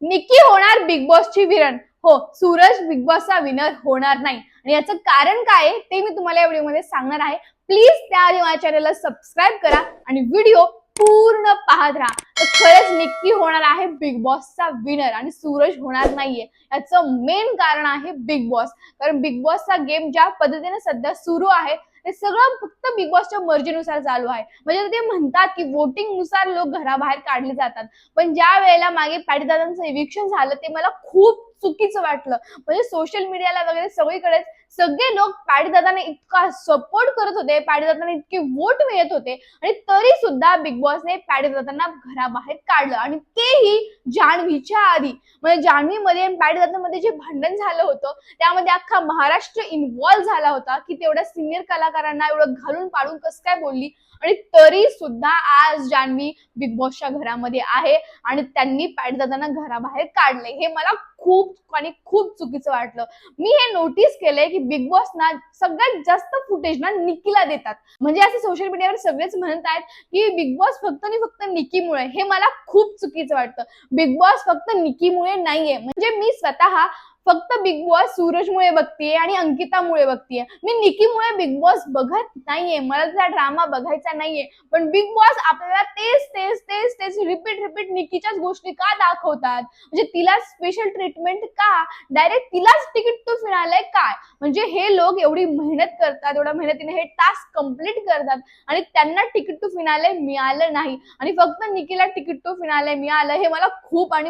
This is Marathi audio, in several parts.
निक्की होणार बिग बॉसची विलन. हो, सूरज बिग बॉसचा विनर होणार नाही आणि याचं कारण काय आहे ते मी तुम्हाला या व्हिडिओमध्ये सांगणार आहे. प्लीज त्याआधी माझ्या चॅनलला सबस्क्राईब करा आणि व्हिडिओ पूर्ण पाहत राहा. तर खरंच निक्की होणार आहे बिग बॉसचा विनर आणि सूरज होणार नाहीये. याचं मेन कारण आहे बिग बॉस. कारण बिग बॉसचा गेम ज्या पद्धतीने सध्या सुरू आहे ते सगळं फक्त बिग बॉसच्या मर्जीनुसार चालू आहे. म्हणजे ते म्हणतात की वोटिंग नुसार लोक घराबाहेर काढले जातात. पण ज्या वेळेला मागे पॅटीदादांचं इव्हिक्शन झालं ते मला खूप चुकीचं वाटलं. म्हणजे सोशल मीडियाला वगैरे सगळीकडे सगळे लोक पॅटीदादांना इतका सपोर्ट करत होते, पॅटीदादांना इतके वोट मिळत होते आणि तरी सुद्धा बिग बॉसने पॅटीदादांना घराबाहेर काढलं आणि तेही जान्हवीच्या आधी. म्हणजे जान्हवीमध्ये आणि पॅटीदादांमध्ये जे भांडण झालं होतं त्यामध्ये अख्खा महाराष्ट्र इन्व्हॉल्व झाला होता की तेवढ्या सिनियर कलाकारांना एवढं घालून पाडून कसं काय बोलली. आणि तरी सुद्धा आज जान्हवी बिग बॉसच्या घरामध्ये आहे आणि त्यांनी पॅटीदादांना घराबाहेर काढले. हे मला खूप चुकीचं वाटलं. मी हे नोटीस केलंय की बिग बॉस ना सगळ्यात जास्त फुटेज ना निकीला देतात. म्हणजे असं सोशल मीडियावर सगळेच म्हणत आहेत की बिग बॉस फक्त आणि फक्त निकीमुळे. हे मला खूप चुकीचं वाटतं. बिग बॉस फक्त निकीमुळे नाहीये. म्हणजे मी स्वतः फक्त बिग बॉस सूरजमुळे बघतीये आणि अंकितामुळे बघतीये. मी निकीमुळे बिग बॉस बघत नाहीये. मला त्याचा ड्रामा बघायचा नाहीये. पण बिग बॉस आपल्याला तेच रिपीट निकीच्याच गोष्टी का दाखवतात. म्हणजे तिला स्पेशल ट्रीटमेंट का, डायरेक्ट तिलाच तिकीट टू फिनाले काय. म्हणजे हे लोक एवढी मेहनत करतात, एवढ्या मेहनतीने हे टास्क कंप्लीट करतात आणि त्यांना तिकीट टू फिनाले मिळालं नाही आणि फक्त निकीला तिकीट टू फिनाले मिळालं. हे मला खूप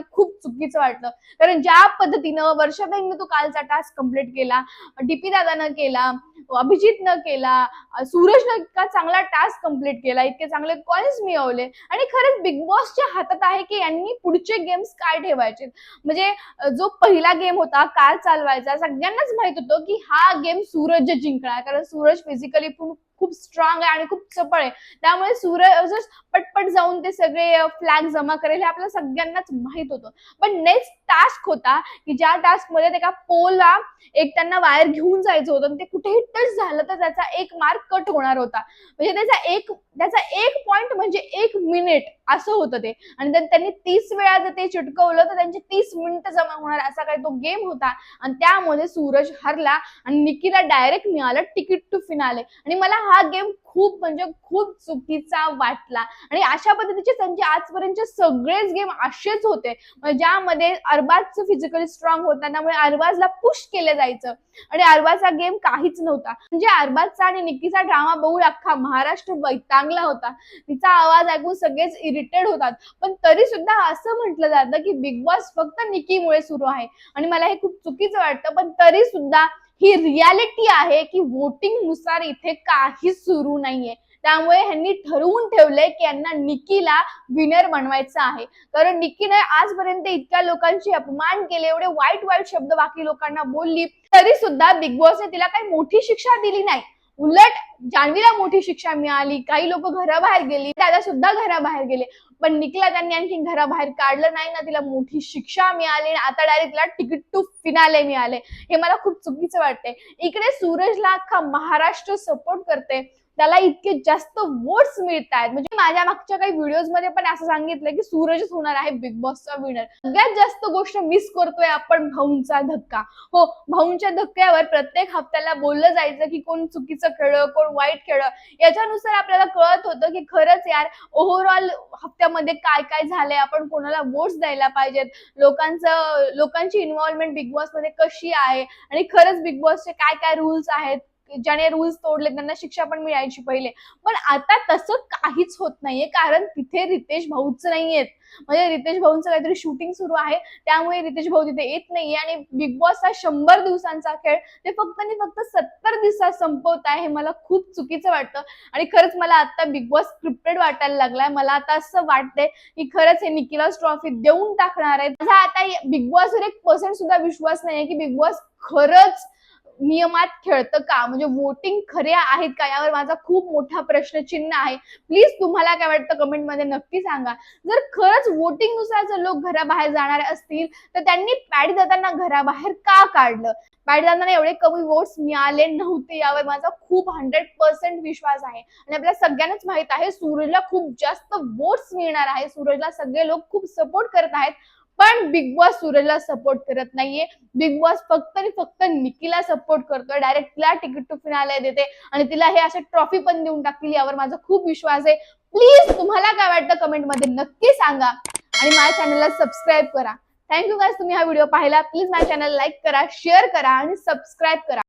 चुकीचं वाटलं. कारण ज्या पद्धतीनं वर्षाताईंनी तो कालचा टास्क कंप्लीट केला, डीपी दादानं केला, अभिजितनं केला, सूरजनं इतका चांगला टास्क कंप्लीट केला, इतके चांगले कॉइन्स मिळवले आणि खरंच बिग बॉसच्या हातात आहे की यांनी पुढचे गेम्स काय ठेवायचे. म्हणजे जो पहिला गेम होता कार चालवायचा, सगळ्यांनाच माहित होतं की हा गेम सूरज जिंकणार. कारण सूरज फिजिकली खूप स्ट्रॉंग आहे आणि खूप चपळ आहे. त्यामुळे सूरज पटपट जाऊन ते सगळे फ्लॅग जमा करेल हे आपल्याला सगळ्यांनाच माहित होतं. पण नेक्स्ट टास्क होता की ज्या टास्क मध्ये एका पोलला एक त्यांना वायर घेऊन जायचं होतं आणि ते कुठेही टच झालं तर त्याचा एक मार्क कट होणार होता. म्हणजे त्याचा एक पॉइंट म्हणजे 1 मिनिट असं होतं ते. आणि त्यांनी 30 वेळा जर ते चिटकवलं तर त्यांचे 30 मिनिटं जमा होणार असा काही तो गेम होता. आणि त्यामध्ये सूरज हरला आणि निकीला डायरेक्ट मिळालं तिकीट टू फिनाले. आणि मला हा गेम खूप चुकीचा वाटला. आणि अशा पद्धतीचे त्यांचे आजपर्यंतचे सगळेच गेम असेच होते ज्यामध्ये अरबाजचं फिजिकली स्ट्रॉंग होता त्यामुळे अरबाजला पुश केलं जायचं आणि अरबाजचा गेम काहीच नव्हता. म्हणजे अरबाजचा आणि निकीचा ड्रामा बघून अख्खा महाराष्ट्र वैतागला होता. तिचा आवाज ऐकून सगळेच इरिटेट होतात. पण तरी सुद्धा असं म्हटलं जातं की बिग बॉस फक्त निकीमुळे सुरू आहे आणि मला हे खूप चुकीचं वाटतं. पण तरी सुद्धा ही रियालिटी आहे की वोटिंग नुसार इथे काही सुरू नाहीये. त्यामुळे ह्यांनी ठरवून ठेवलंय की यांना निकीला विनर बनवायचं आहे. कारण निकीने आजपर्यंत इतक्या लोकांचे अपमान केले, एवढे वाईट शब्द बाकी लोकांना बोलली, तरी सुद्धा बिग बॉसने तिला काही मोठी शिक्षा दिली नाही. उलट जान्हवीला मोठी शिक्षा मिळाली. काही लोक घराबाहेर गेली, दादा सुद्धा घराबाहेर गेले. पण निकीला त्यांनी आणखी घराबाहेर काढलं नाही ना, तिला मोठी शिक्षा मिळाली. आता डायरेक्ट तिला तिकीट टू फिनाले मिळाले. हे मला खूप चुकीचं वाटतंय. इकडे सूरजला अख्खा महाराष्ट्र सपोर्ट करते, त्याला इतके जास्त वोट्स मिळत आहेत. म्हणजे माझ्या मागच्या काही व्हिडिओज मध्ये पण असं सांगितलं की सूरजच होणार आहे बिग बॉसचा विनर. सगळ्यात जास्त गोष्ट मिस करतोय आपण भाऊंचा धक्का. हो, भाऊंच्या धक्क्यावर प्रत्येक हप्त्याला बोललं जायचं की कोण चुकीचं खेळलं, कोण वाईट खेळलं. याच्यानुसार आपल्याला कळत होतं की खरंच यार ओव्हरऑल हप्त्यामध्ये काय काय झालंय, आपण कोणाला वोट्स द्यायला पाहिजेत, लोकांची इन्व्हॉल्वमेंट बिग बॉस मध्ये कशी आहे आणि खरंच बिग बॉसचे काय काय रूल्स आहेत, ज्याने रूल्स तोडले त्यांना शिक्षा पण मिळायची पहिले. पण आता तसं काहीच होत नाहीये कारण तिथे रितेश भाऊच नाहीयेत. म्हणजे रितेश भाऊंचं काहीतरी शूटिंग सुरू आहे त्यामुळे रितेश भाऊ तिथे येत नाहीये आणि बिग बॉस हा 100 दिवसांचा खेळ ते फक्त आणि फक्त 70 दिवसात संपवत आहे. हे मला खूप चुकीचं वाटतं आणि खरंच मला आता बिग बॉस स्क्रिप्टेड वाटायला लागलाय. मला आता असं वाटतंय की खरंच हे निकीलाच ट्रॉफी देऊन टाकणार आहेत. माझा आता बिग बॉसवर 1% सुद्धा विश्वास नाहीये की बिग बॉस खरंच नियमात खेळतं का, म्हणजे वोटिंग खरे आहेत का, यावर माझा खूप मोठा प्रश्नचिन्ह आहे. प्लीज तुम्हाला काय वाटतं कमेंटमध्ये नक्की सांगा. जर खरंच वोटिंग नुसार जर लोक घराबाहेर जाणार असतील तर त्यांनी पॅटीदादांना घराबाहेर का काढलं. पॅटीदादांना एवढे कमी वोट्स मिळाले नव्हते यावर माझा खूप 100% विश्वास आहे. आणि आपल्याला सगळ्यांनाच माहित आहे सूरजला खूप जास्त वोट्स मिळणार आहे. सूरजला सगळे लोक खूप सपोर्ट करत आहेत. पण बिग बॉस सूरजला सपोर्ट करत नाहीये. बिग बॉस फक्त आणि फक्त निकीला सपोर्ट करतोय. डायरेक्ट तिला तिकीट टू फिनाले देते आणि तिला हे असे ट्रॉफी पण देऊन टाकतील, यावर माझा खूप विश्वास आहे. प्लीज तुम्हाला काय वाटतं कमेंटमध्ये नक्की सांगा आणि माझ्या चॅनलला सबस्क्राईब करा. थँक्यू गाइस, तुम्ही हा व्हिडिओ पाहिला. प्लीज माझ्या चॅनल लाईक करा, शेअर करा आणि सबस्क्राईब करा.